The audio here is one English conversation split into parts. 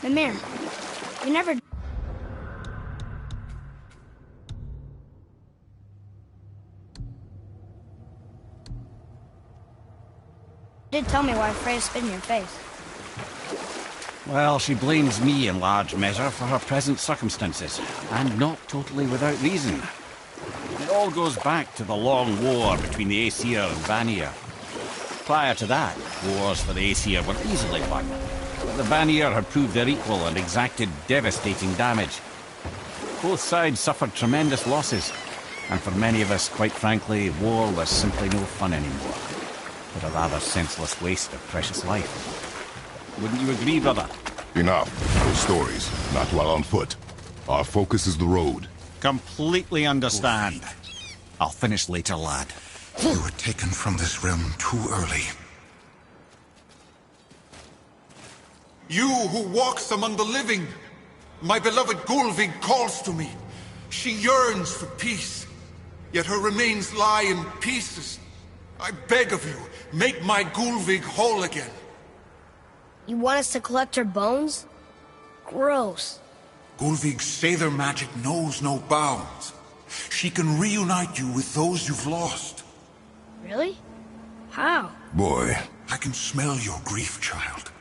Mimir, you never did tell me why Freya spit in your face. Well, she blames me in large measure for her present circumstances, and not totally without reason. It all goes back to the long war between the Aesir and Vanir. Prior to that, wars for the Aesir were easily won, but the Vanir had proved their equal and exacted devastating damage. Both sides suffered tremendous losses, and for many of us, quite frankly, war was simply no fun anymore, but a rather senseless waste of precious life. Wouldn't you agree, brother? Enough. Those stories, not while on foot. Our focus is the road. Completely understand. I'll finish later, lad. You were taken from this realm too early. You who walks among the living, my beloved Gulvig calls to me. She yearns for peace, yet her remains lie in pieces. I beg of you, make my Gulvig whole again. You want us to collect her bones? Gross. Gulvig's Sather magic knows no bounds. She can reunite you with those you've lost. Really? How? Boy. I can smell your grief, child.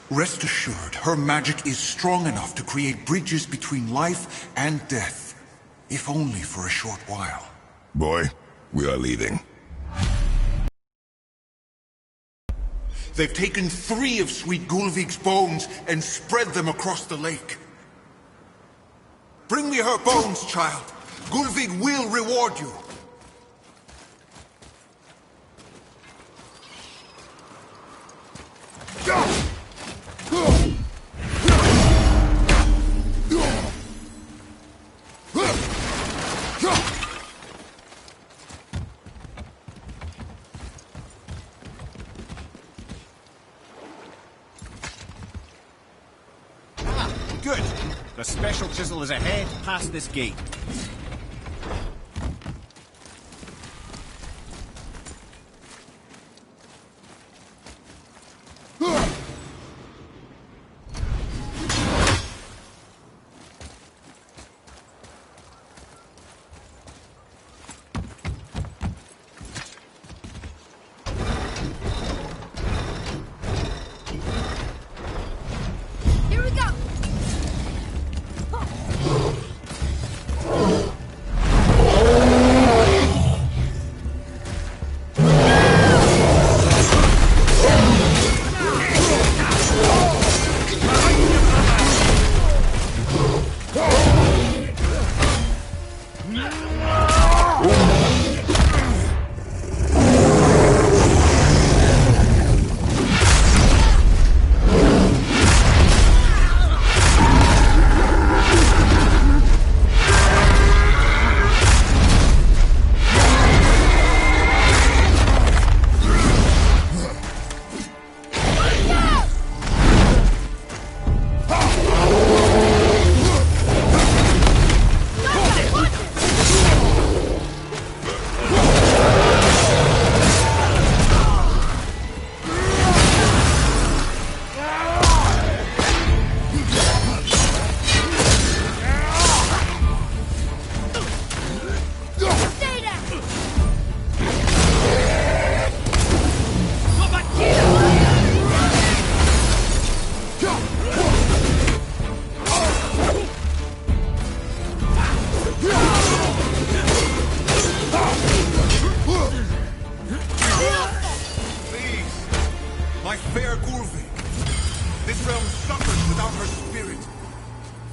Rest assured, her magic is strong enough to create bridges between life and death, if only for a short while. Boy, we are leaving. They've taken 3 of Sweet Gulvig's bones and spread them across the lake. Bring me her bones, child. Gulvig will reward you. Good. The special chisel is ahead, past this gate.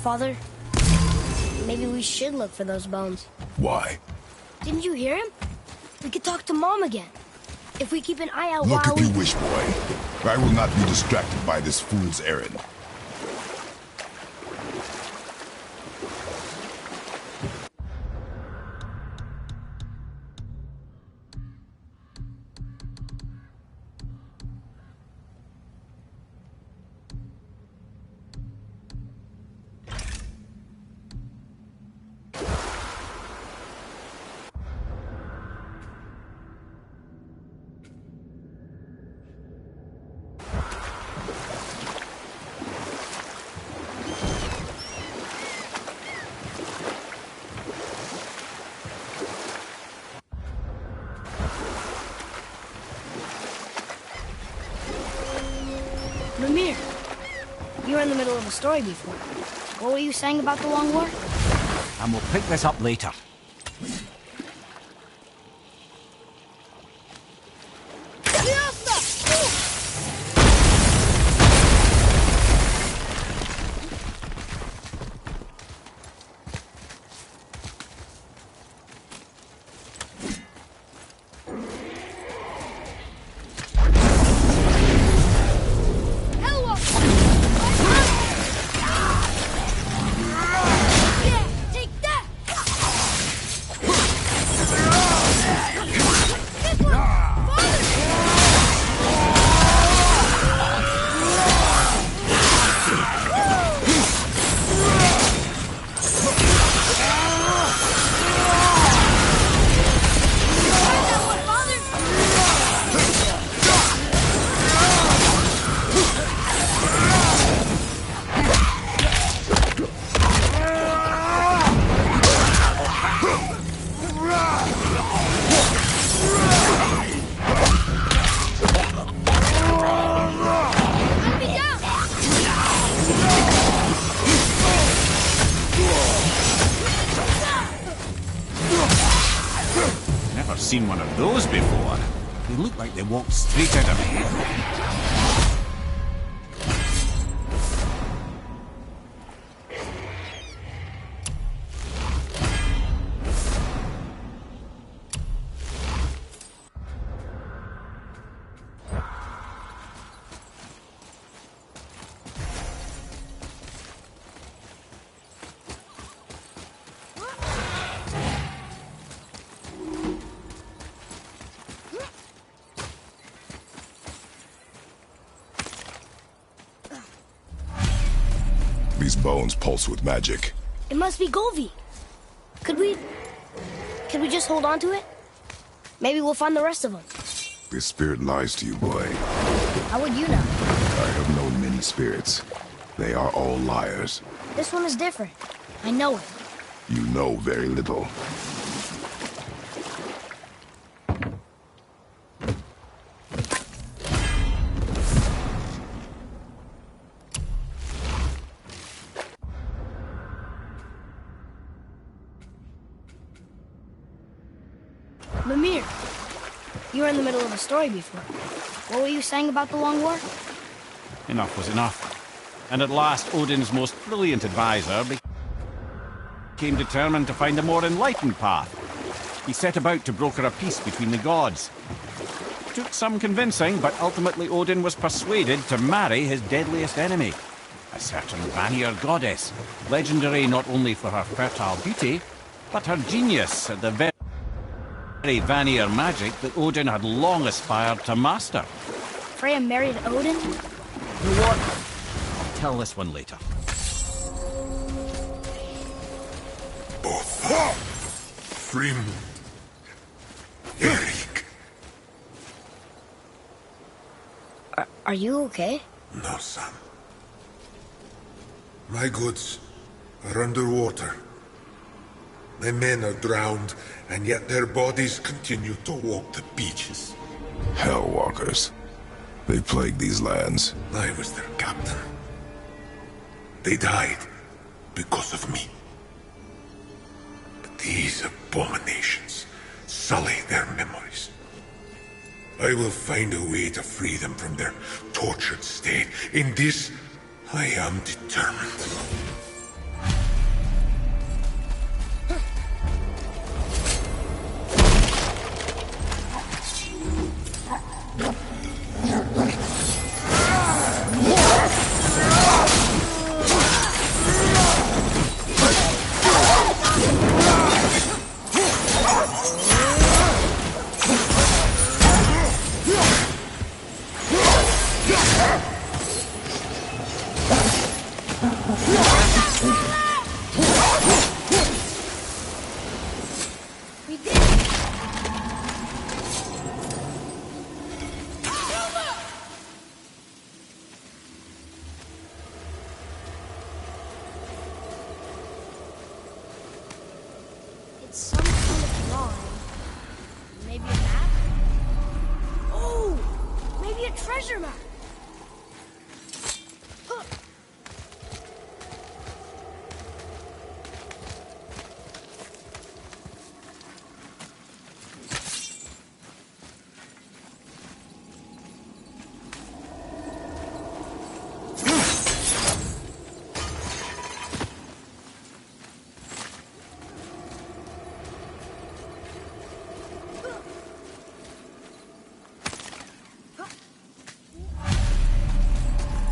Father, maybe we should look for those bones. Why? Didn't you hear him? We could talk to Mom again. If we keep an eye out Look while if you wish, boy. I will not be distracted by this fool's errand. Mimir, you were in the middle of a story before. What were you saying about the Long War? And we'll pick this up later. Seen one of those before. They look like they walked straight out of hell. These bones pulse with magic. It must be Golvi. Could we just hold on to it? Maybe we'll find the rest of them. This spirit lies to you, boy. How would you know? I have known many spirits. They are all liars. This one is different. I know it. You know very little. Mimir, you were in the middle of a story before. What were you saying about the Long War? Enough was enough. And at last, Odin's most brilliant advisor became determined to find a more enlightened path. He set about to broker a peace between the gods. It took some convincing, but ultimately Odin was persuaded to marry his deadliest enemy, a certain Vanir goddess, legendary not only for her fertile beauty, but her genius at the very Vanir magic that Odin had long aspired to master. Freya married Odin? You know what? I'll tell this one later. Both. Frim. Erik. Are you okay? No, son. My goods are underwater. My men are drowned, and yet their bodies continue to walk the beaches. Hellwalkers. They plague these lands. I was their captain. They died because of me. But these abominations sully their memories. I will find a way to free them from their tortured state. In this, I am determined.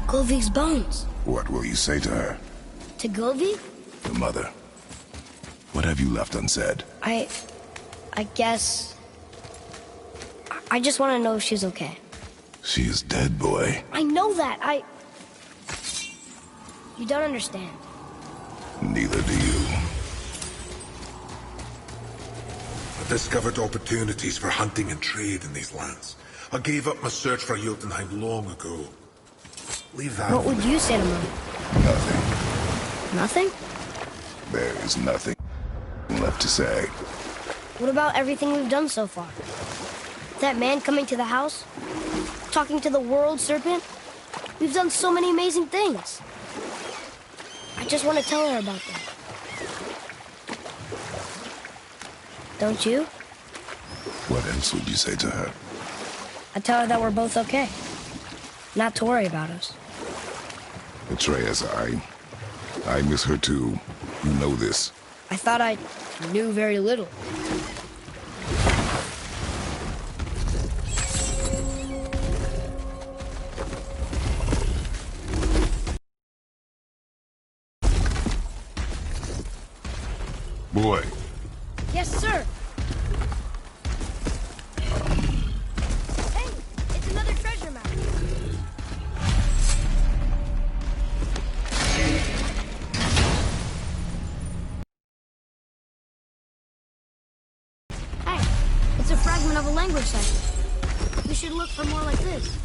Golvik's bones. What will you say to her? To Golvik? The mother. What have you left unsaid? I guess... I just want to know if she's okay. She is dead, boy. I know that. You don't understand. Neither do you. I discovered opportunities for hunting and trade in these lands. I gave up my search for Jotunheim long ago. Leave that. What would you say to Mom? Nothing. Nothing? There is nothing left to say. What about everything we've done so far? That man coming to the house? Talking to the world serpent? We've done so many amazing things. I just want to tell her about them. Don't you? What else would you say to her? I tell her that we're both okay. Not to worry about us. Atreus, I miss her too. You know this. I thought I knew very little. Boy. Yes, sir. Hey, it's another treasure map. Hey, it's a fragment of a language cipher. We should look for more like this.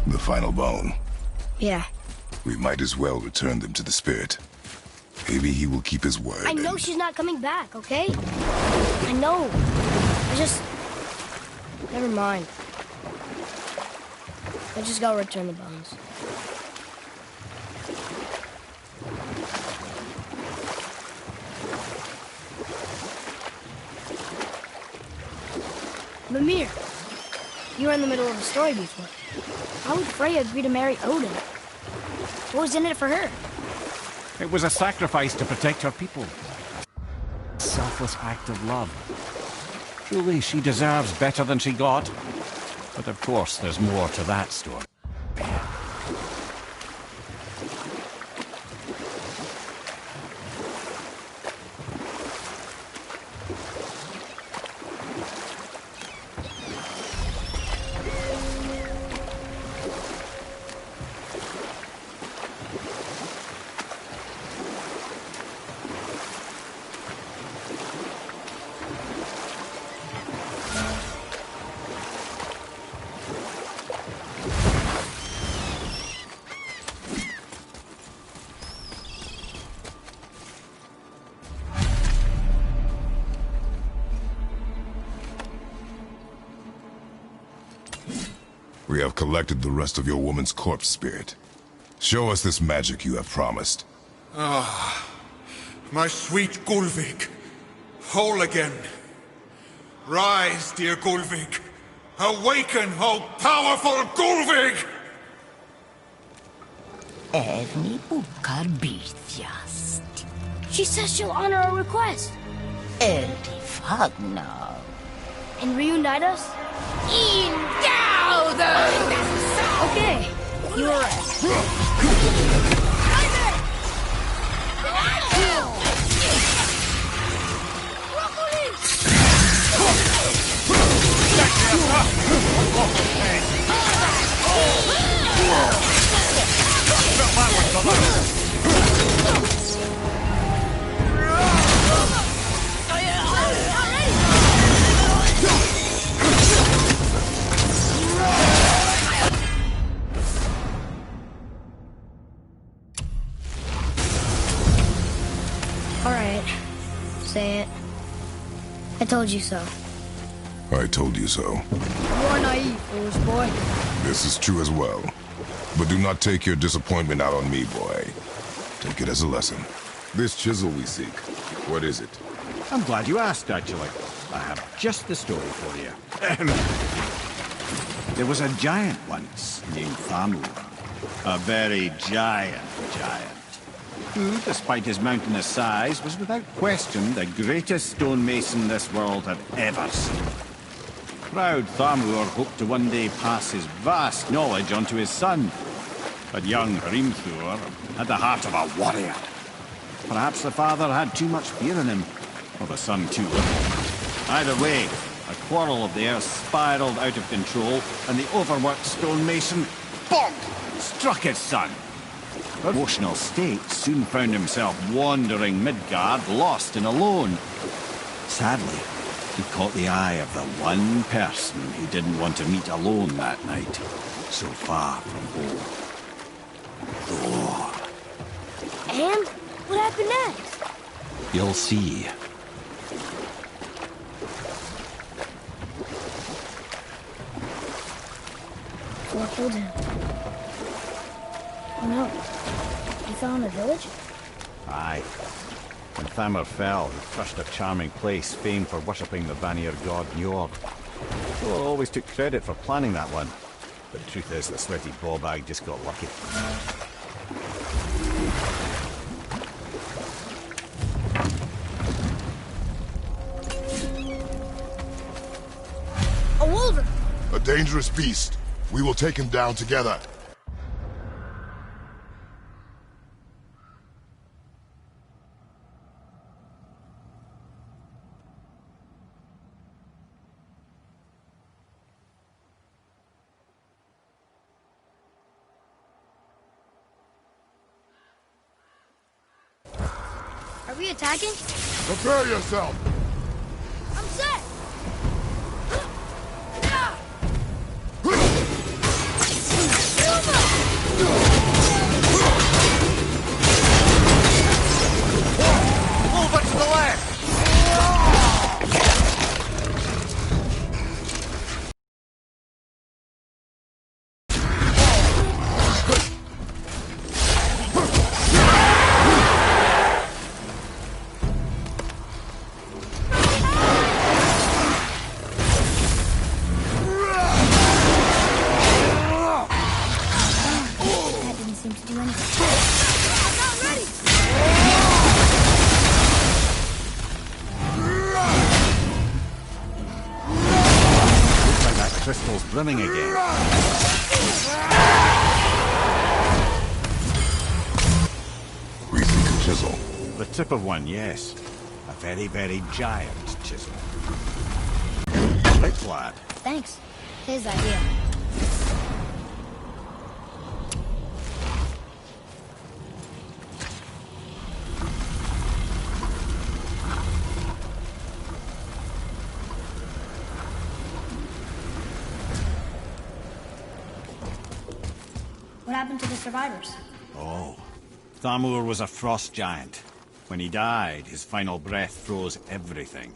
The final bone. Yeah. We might as well return them to the spirit. Maybe he will keep his word. I know she's not coming back, okay? I know. Never mind. I just gotta return the bones. Mimir, you were in the middle of a story before. How would Freya agree to marry Odin? What was in it for her? It was a sacrifice to protect her people. A selfless act of love. Truly, she deserves better than she got. But of course, there's more to that story. We have collected the rest of your woman's corpse spirit. Show us this magic you have promised. Ah, my sweet Gulvig. Whole again. Rise, dear Gulvig. Awaken, O powerful Gulvig! Erni bukar bitjast. She says she'll honor our request. Erdi fagnar. And reunite us? Okay, you were right. All right, say it. I told you so. I told you so. You're naive, foolish boy. This is true as well. But do not take your disappointment out on me, boy. Take it as a lesson. This chisel we seek, what is it? I'm glad you asked, actually. I have just the story for you. There was a giant once named Thamur. A very giant, who, despite his mountainous size, was without question the greatest stonemason this world had ever seen. Proud Thamur hoped to one day pass his vast knowledge on to his son. But young Hrimthur had the heart of a warrior. Perhaps the father had too much fear in him, or the son too little. Either way, a quarrel of theirs spiraled out of control, and the overworked stonemason, bonk, struck his son. Her emotional state soon found himself wandering Midgard, lost and alone. Sadly, he caught the eye of the one person he didn't want to meet alone that night, so far from home. Thor. And what happened next? You'll see. Thor killed him. Oh no. He fell in the village? Aye. When Thamur fell, he crushed a charming place famed for worshipping the Vanir god Njord. Thor always took credit for planning that one. But the truth is, the sweaty ballbag just got lucky. A wolver! A dangerous beast. We will take him down together. Are we attacking? Prepare yourself. I'm set! Over to the left! That didn't seem to do anything. I'm not ready! Looks like that crystal's brimming again. We seek a chisel. The tip of one, yes. A very, very giant chisel. Right, lad. Thanks. His idea. What happened to the survivors? Oh. Thamur was a frost giant. When he died, his final breath froze everything.